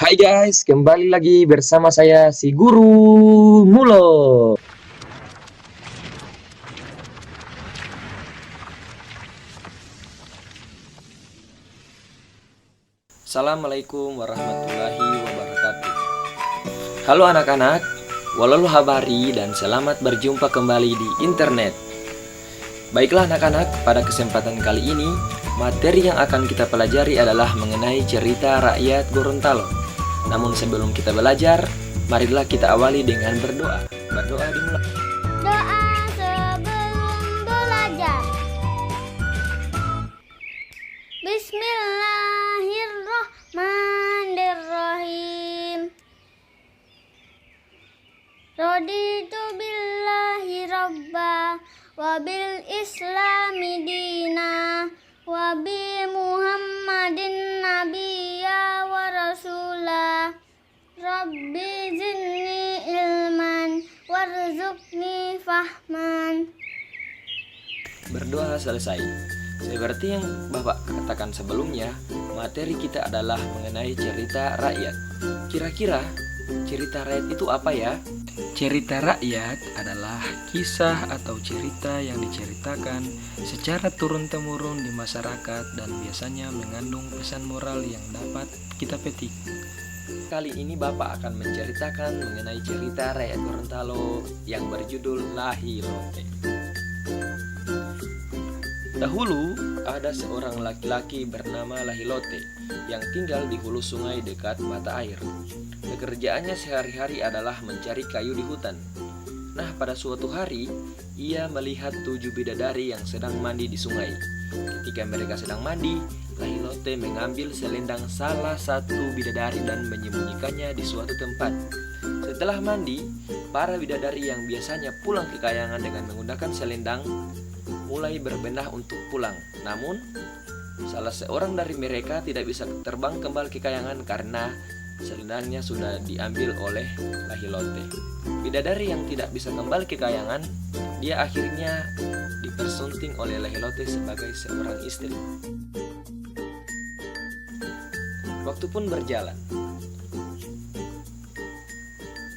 Hai guys, kembali lagi bersama saya si Guru Mulo. Assalamualaikum warahmatullahi wabarakatuh. Halo anak-anak, walau habari dan selamat berjumpa kembali di internet. Baiklah anak-anak, pada kesempatan kali ini, materi yang akan kita pelajari adalah mengenai cerita rakyat Gorontalo. Namun sebelum kita belajar, marilah kita awali dengan berdoa. Berdoa dimulai. Doa sebelum belajar. Bismillahirrahmanirrahim. Raditu billahi rabba wa bil islami dina wa bi muhammadin nabiyya wa rasulah. Rabbi zidni ilman warzuqni fahman. Berdoa selesai. Seperti yang Bapak katakan sebelumnya, materi kita adalah mengenai cerita rakyat. Kira-kira cerita rakyat itu apa ya? Cerita rakyat adalah kisah atau cerita yang diceritakan secara turun-temurun di masyarakat dan biasanya mengandung pesan moral yang dapat kita petik. Kali ini Bapak akan menceritakan mengenai cerita rakyat Gorontalo yang berjudul Lahilote. Dahulu ada seorang laki-laki bernama Lahilote yang tinggal di hulu sungai dekat mata air. Pekerjaannya sehari-hari adalah mencari kayu di hutan. Nah, pada suatu hari, ia melihat 7 bidadari yang sedang mandi di sungai. Ketika mereka sedang mandi, Lahilote mengambil selendang salah satu bidadari dan menyembunyikannya di suatu tempat. Setelah mandi, para bidadari yang biasanya pulang ke kayangan dengan menggunakan selendang mulai berbenah untuk pulang. Namun, salah seorang dari mereka tidak bisa terbang kembali ke kayangan karena selendangnya sudah diambil oleh Lahilote. Bidadari yang tidak bisa kembali ke kayangan, dia akhirnya dipersunting oleh Lahilote sebagai seorang istri. Waktu pun berjalan.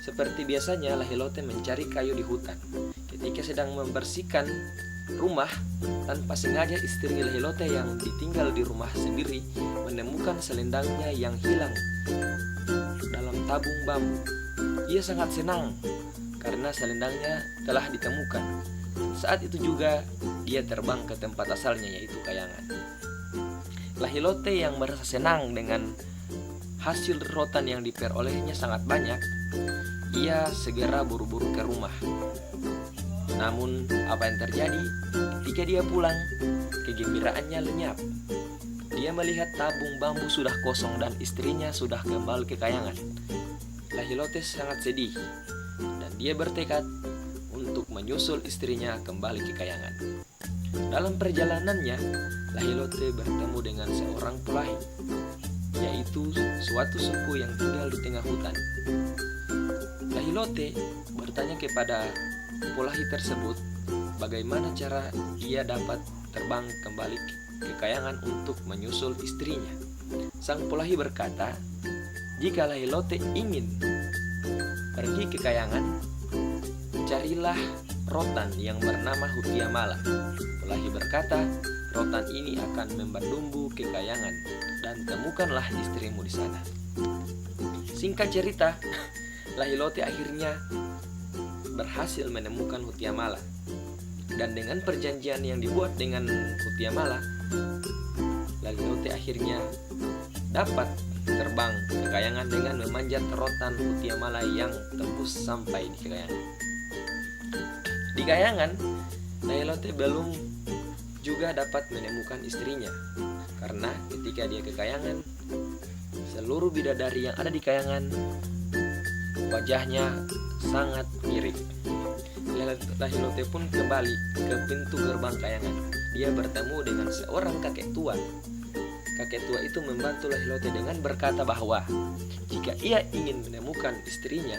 Seperti biasanya, Lahilote mencari kayu di hutan. Ketika sedang membersihkan rumah, tanpa sengaja istri Lahilote yang ditinggal di rumah sendiri menemukan selendangnya yang hilang dalam tabung bambu. Ia sangat senang karena selendangnya telah ditemukan. Saat itu juga dia terbang ke tempat asalnya, yaitu kayangan. Lahilote yang merasa senang dengan hasil rotan yang diperolehnya sangat banyak, ia segera buru-buru ke rumah. Namun apa yang terjadi? Ketika dia pulang, kegembiraannya lenyap. Dia melihat tabung bambu sudah kosong dan istrinya sudah kembali ke kayangan. Lahilote sangat sedih dan dia bertekad untuk menyusul istrinya kembali ke kayangan. Dalam perjalanannya, Lahilote bertemu dengan seorang Pulahi, yaitu suatu suku yang tinggal di tengah hutan. Lahilote bertanya kepada Pulahi tersebut bagaimana cara ia dapat terbang kembali ke kayangan untuk menyusul istrinya. Sang Pulahi berkata, jika Lahilote ingin pergi ke kayangan, carilah rotan yang bernama Hutiamala. Pulahi berkata, rotan ini akan memberdumbu ke kayangan dan temukanlah istrimu di sana. Singkat cerita, Lahilote akhirnya berhasil menemukan Hutiamala. Dan dengan perjanjian yang dibuat dengan Hutiamala, Lahilote akhirnya dapat terbang ke kayangan dengan memanjat rotan Hutiamala yang tembus sampai di kayangan. Di kayangan, Lahilote belum juga dapat menemukan istrinya, karena ketika dia ke kayangan, seluruh bidadari yang ada di kayangan wajahnya sangat mirip. Lahilote pun kembali ke pintu gerbang kayangan. Dia bertemu dengan seorang kakek tua. Kakek tua itu membantu Lahilote dengan berkata bahwa jika ia ingin menemukan istrinya,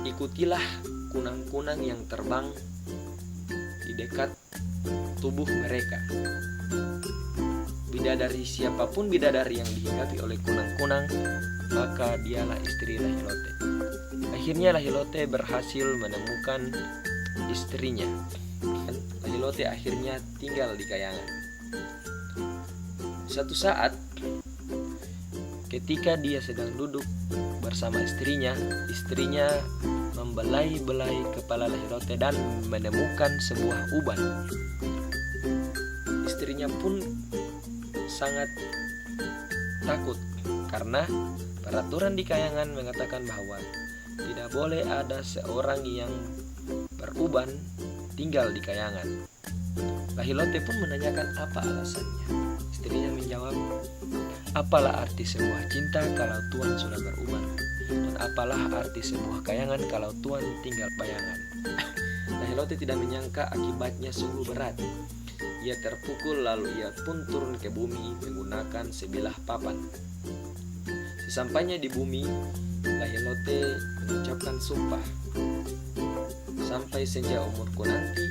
ikutilah kunang-kunang yang terbang di dekat tubuh mereka. Bidadari siapapun bidadari yang dihinggapi oleh kunang-kunang, maka dialah istri Lahilote. Akhirnya Lahilote berhasil menemukan istrinya. Lahilote akhirnya tinggal di kayangan. Satu saat ketika dia sedang duduk bersama istrinya membelai-belai kepala Lahilote dan menemukan sebuah uban. Istrinya pun sangat takut karena peraturan di kayangan mengatakan bahwa tidak boleh ada seorang yang beruban tinggal di kayangan. Lahilote pun menanyakan apa alasannya. Istrinya menjawab, apalah arti sebuah cinta kalau Tuhan sudah beruban? Dan apalah arti sebuah kayangan kalau Tuhan tinggal bayangan? Lahilote tidak menyangka akibatnya sungguh berat. Ia terpukul lalu ia pun turun ke bumi menggunakan sebilah papan. Sesampainya di bumi, Lahilote mengucapkan sumpah. Sampai senja umurku nanti,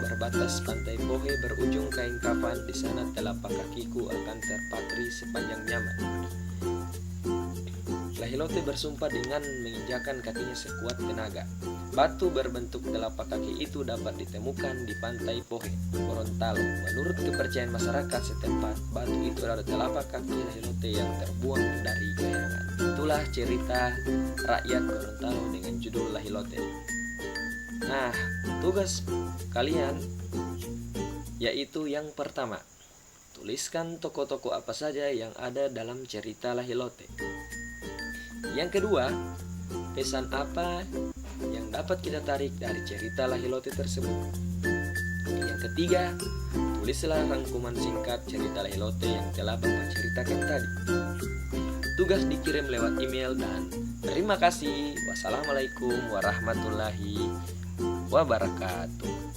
berbatas pantai Pohe berujung kain kafan, di sana telapak kakiku akan terpatri sepanjang nyaman. Lahilote bersumpah dengan menginjakan kakinya sekuat tenaga. Batu berbentuk telapak kaki itu dapat ditemukan di pantai Pohe, Gorontalo. Menurut kepercayaan masyarakat setempat, batu itu adalah telapak kaki Lahilote yang terbuang dari kayangan. Itulah cerita rakyat Gorontalo dengan judul Lahilote. Nah, tugas kalian yaitu yang pertama, tuliskan tokoh-tokoh apa saja yang ada dalam cerita Lahilote. Yang kedua, pesan apa yang dapat kita tarik dari cerita Lahilote tersebut. Yang ketiga, tulislah rangkuman singkat cerita Lahilote yang telah Bapak ceritakan tadi. Tugas dikirim lewat email dan terima kasih. Wassalamualaikum warahmatullahi wabarakatuh.